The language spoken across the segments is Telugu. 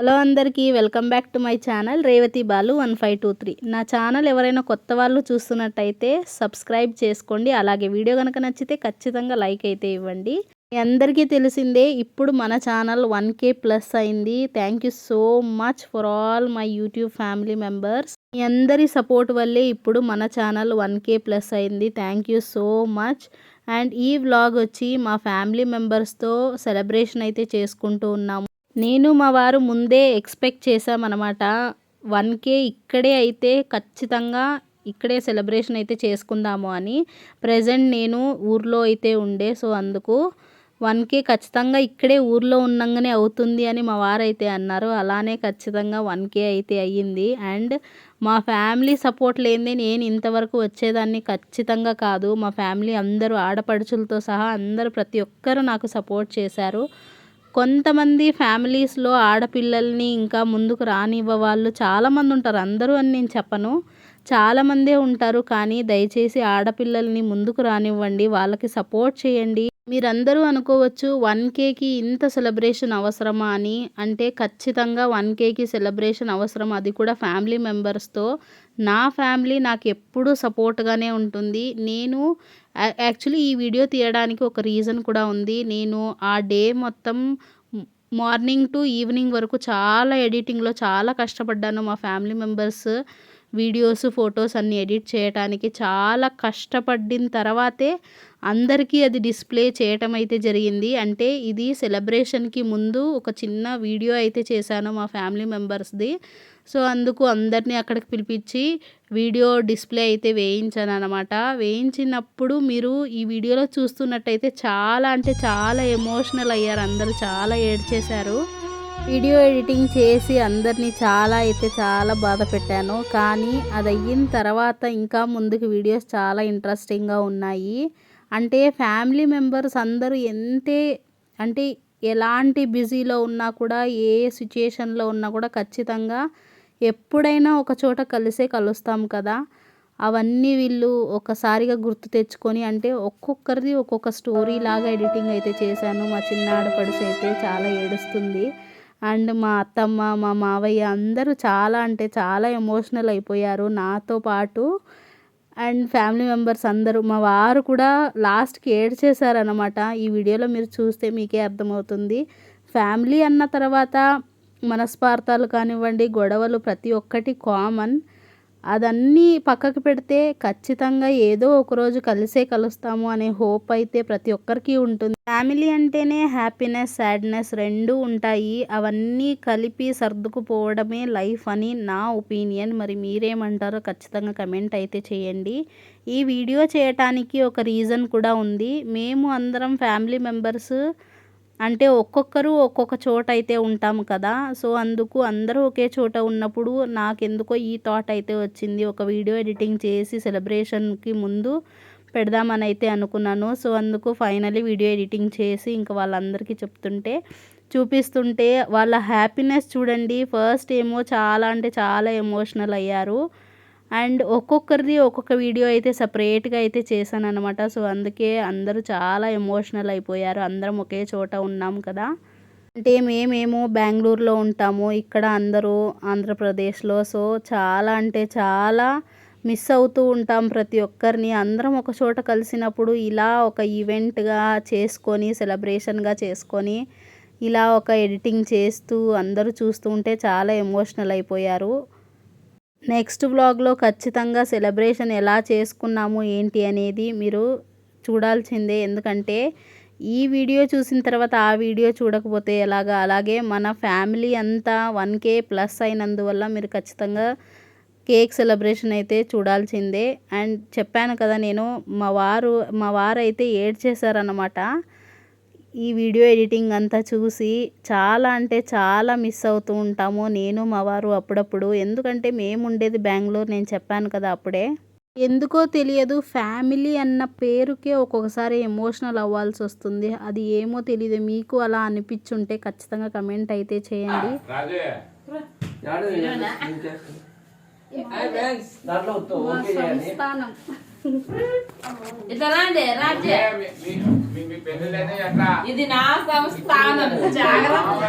హలో అందరికీ welcome back to my channel Revathi Balu 1523. నా ఛానల్ ఎవరైనా కొత్త వాళ్ళు చూస్తున్నట్టయితే సబ్స్క్రైబ్ చేసుకోండి. అలాగే వీడియో కనుక నచ్చితే ఖచ్చితంగా లైక్ అయితే ఇవ్వండి. మీ అందరికీ తెలిసిందే ఇప్పుడు మన ఛానల్ 1K ప్లస్ అయింది. Thank you so much for all my YouTube family members. మీ అందరి సపోర్ట్ వల్లే ఇప్పుడు మన ఛానల్ 1K ప్లస్ అయింది. Thank you so much. And ఈ వ్లాగ్ వచ్చి మా ఫ్యామిలీ మెంబర్స్తో సెలబ్రేషన్ అయితే చేసుకుంటూ ఉన్నాము. నేను మా వారు ముందే ఎక్స్పెక్ట్ చేసామన్నమాట. 1K ఇక్కడే అయితే ఖచ్చితంగా ఇక్కడే సెలబ్రేషన్ అయితే చేసుకుందాము అని. ప్రజెంట్ నేను ఊర్లో అయితే ఉండే, సో అందుకు 1K ఖచ్చితంగా ఇక్కడే ఊర్లో ఉన్నంగానే అవుతుంది అని మా వారు అయితే అన్నారు. అలానే ఖచ్చితంగా 1K అయితే అయ్యింది. అండ్ మా ఫ్యామిలీ సపోర్ట్ లేనిదే నేను ఇంతవరకు వచ్చేదాన్ని ఖచ్చితంగా కాదు. మా ఫ్యామిలీ అందరూ ఆడపడుచులతో సహా అందరూ ప్రతి ఒక్కరూ నాకు సపోర్ట్ చేశారు. కొంతమంది ఫ్యామిలీస్లో ఆడపిల్లల్ని ఇంకా ముందుకు రానివ్వ వాళ్ళు చాలామంది ఉంటారు. అందరూ అని నేను చెప్పను, చాలామందే ఉంటారు. కానీ దయచేసి ఆడపిల్లల్ని ముందుకు రానివ్వండి, వాళ్ళకి సపోర్ట్ చేయండి. మీరందరూ అనుకోవచ్చు 1Kకి ఇంత సెలబ్రేషన్ అవసరమా అని. అంటే ఖచ్చితంగా 1Kకి సెలబ్రేషన్ అవసరం, అది కూడా ఫ్యామిలీ మెంబర్స్తో. నా ఫ్యామిలీ నాకు ఎప్పుడూ సపోర్ట్గానే ఉంటుంది. నేను యాక్చువల్లీ ఈ వీడియో తీయడానికి ఒక రీజన్ కూడా ఉంది. నేను ఆ డే మొత్తం మార్నింగ్ టు ఈవినింగ్ వరకు చాలా ఎడిటింగ్లో చాలా కష్టపడ్డాను. మా ఫ్యామిలీ మెంబర్స్ వీడియోస్ ఫొటోస్ అన్నీ ఎడిట్ చేయడానికి చాలా కష్టపడిన తర్వాతే అందరికీ అది డిస్ప్లే చేయటం అయితే జరిగింది. అంటే ఇది సెలబ్రేషన్కి ముందు ఒక చిన్న వీడియో అయితే చేశాను మా ఫ్యామిలీ మెంబర్స్ది. సో అందుకు అందరినీ అక్కడికి పిలిపించి వీడియో డిస్ప్లే అయితే వేయించాను అనమాట. వేయించినప్పుడు మీరు ఈ వీడియోలో చూస్తున్నట్టయితే చాలా అంటే చాలా ఎమోషనల్ అయ్యారు, అందరూ చాలా ఏడ్చేశారు. వీడియో ఎడిటింగ్ చేసి అందరినీ చాలా బాధ పెట్టాను. కానీ అది అయిన తర్వాత ఇంకా ముందుకు వీడియోస్ చాలా ఇంట్రెస్టింగ్గా ఉన్నాయి. అంటే ఫ్యామిలీ మెంబర్స్ అందరూ అంటే ఎలాంటి బిజీలో ఉన్నా కూడా, ఏ సిచ్యుయేషన్లో ఉన్నా కూడా ఖచ్చితంగా ఎప్పుడైనా ఒక చోట కలుస్తాం కదా. అవన్నీ వీళ్ళు ఒకసారిగా గుర్తు తెచ్చుకొని, అంటే ఒక్కొక్కరిది ఒక్కొక్క స్టోరీ లాగా ఎడిటింగ్ అయితే చేశాను. మా చిన్న ఆడపడుచు అయితే చాలా ఏడుస్తుంది. అండ్ మా అత్తమ్మ, మా మావయ్య అందరూ చాలా అంటే చాలా ఎమోషనల్ అయిపోయారు నాతో పాటు. అండ్ ఫ్యామిలీ మెంబర్స్ అందరూ, మా వారు కూడా లాస్ట్కి ఏడ్చేశారనమాట. ఈ వీడియోలో మీరు చూస్తే మీకే అర్థమవుతుంది. ఫ్యామిలీ అన్న తర్వాత మనస్పార్థాలు కానివ్వండి, గొడవలు ప్రతి ఒక్కటి కామన్. అదన్నీ పక్కకు పెడితే ఖచ్చితంగా ఏదో ఒకరోజు కలుస్తాము అనే హోప్ అయితే ప్రతి ఒక్కరికి ఉంటుంది. ఫ్యామిలీ అంటేనే హ్యాపీనెస్, సాడ్నెస్ రెండూ ఉంటాయి. అవన్నీ కలిపి సర్దుకుపోవడమే లైఫ్ అని నా ఒపీనియన్. మరి మీరేమంటారో ఖచ్చితంగా కమెంట్ అయితే చేయండి. ఈ వీడియో చేయటానికి ఒక రీజన్ కూడా ఉంది. మేము అందరం ఫ్యామిలీ మెంబర్స్ అంటే ఒక్కొక్కరు ఒక్కొక్క చోట అయితే ఉంటాము కదా. సో అందుకు అందరూ ఒకే చోట ఉన్నప్పుడు నాకెందుకో ఈ థాట్ అయితే వచ్చింది, ఒక వీడియో ఎడిటింగ్ చేసి సెలబ్రేషన్కి ముందు పెడదామని అయితే అనుకున్నాను. సో అందుకు ఫైనల్లీ వీడియో ఎడిటింగ్ చేసి ఇంకా వాళ్ళందరికీ చూపిస్తుంటే వాళ్ళ హ్యాపీనెస్ చూడండి. ఫస్ట్ ఏమో చాలా అంటే చాలా ఎమోషనల్ అయ్యారు. అండ్ ఒక్కొక్కరిది ఒక్కొక్క వీడియో అయితే సపరేట్గా అయితే చేశాను అనమాట. సో అందుకే అందరూ చాలా ఎమోషనల్ అయిపోయారు. అందరం ఒకే చోట ఉన్నాం కదా. అంటే మేమేమో బెంగళూరులో ఉంటాము, ఇక్కడ అందరూ ఆంధ్రప్రదేశ్లో. సో చాలా అంటే చాలా మిస్ అవుతూ ఉంటాం ప్రతి ఒక్కరిని. అందరం ఒక చోట కలిసినప్పుడు ఇలా ఒక ఈవెంట్గా చేసుకొని, సెలబ్రేషన్గా చేసుకొని, ఇలా ఒక ఎడిటింగ్ చేస్తూ అందరూ చూస్తూ ఉంటే చాలా ఎమోషనల్ అయిపోయారు. నెక్స్ట్ వ్లాగ్లో ఖచ్చితంగా సెలబ్రేషన్ ఎలా చేసుకున్నాము ఏంటి అనేది మీరు చూడాల్సిందే. ఎందుకంటే ఈ వీడియో చూసిన తర్వాత ఆ వీడియో చూడకపోతే ఎలాగా. అలాగే మన ఫ్యామిలీ అంతా 1K ప్లస్ అయినందువల్ల మీరు ఖచ్చితంగా కేక్ సెలబ్రేషన్ అయితే చూడాల్సిందే. అండ్ చెప్పాను కదా నేను, మా వారు అయితే ఏడ్చేశారన్నమాట. ఈ వీడియో ఎడిటింగ్ అంతా చూసి చాలా అంటే చాలా మిస్ అవుతూ ఉంటాము నేను మా వారు అప్పుడప్పుడు. ఎందుకంటే మేము ఉండేది బెంగళూరు, నేను చెప్పాను కదా అప్పుడే. ఎందుకో తెలియదు, ఫ్యామిలీ అన్న పేరుకే ఒక్కొక్కసారి ఎమోషనల్ అవ్వాల్సి వస్తుంది. అది ఏమో తెలియదు. మీకు అలా అనిపించుంటే ఖచ్చితంగా కమెంట్ అయితే చేయండి. ఇది నా సంస్థానం, జాగ్రత్త.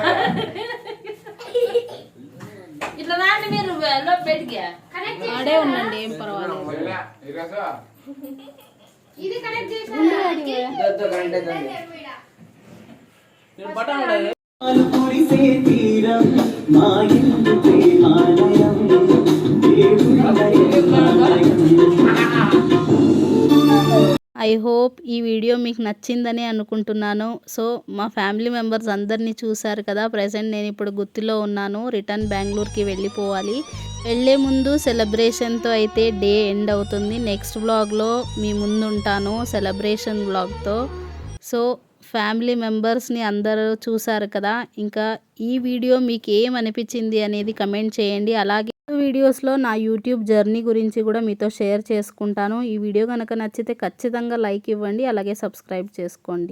ఆడే ఉండండి, ఏం పర్వాలేదు. ఐ హోప్ ఈ వీడియో మీకు నచ్చిందని అనుకుంటున్నాను. సో మా ఫ్యామిలీ మెంబర్స్ అందరినీ చూశారు కదా. ప్రజెంట్ నేను ఇప్పుడు గుత్తిలో ఉన్నాను. రిటర్న్ బెంగళూరుకి వెళ్ళిపోవాలి. వెళ్ళే ముందు సెలబ్రేషన్తో అయితే డే ఎండ్ అవుతుంది. నెక్స్ట్ వ్లాగ్లో మీ ముందు ఉంటాను సెలబ్రేషన్ వ్లాగ్తో. సో ఫ్యామిలీ మెంబర్స్ని అందరూ చూశారు కదా. ఇంకా ఈ వీడియో మీకు ఏమనిపించింది అనేది కమెంట్ చేయండి. అలాగే వీడియోస్లో నా యూట్యూబ్ జర్నీ గురించి కూడా మీతో షేర్ చేసుకుంటాను. ఈ వీడియో కనుక నచ్చితే ఖచ్చితంగా లైక్ ఇవ్వండి, అలాగే సబ్స్క్రైబ్ చేసుకోండి.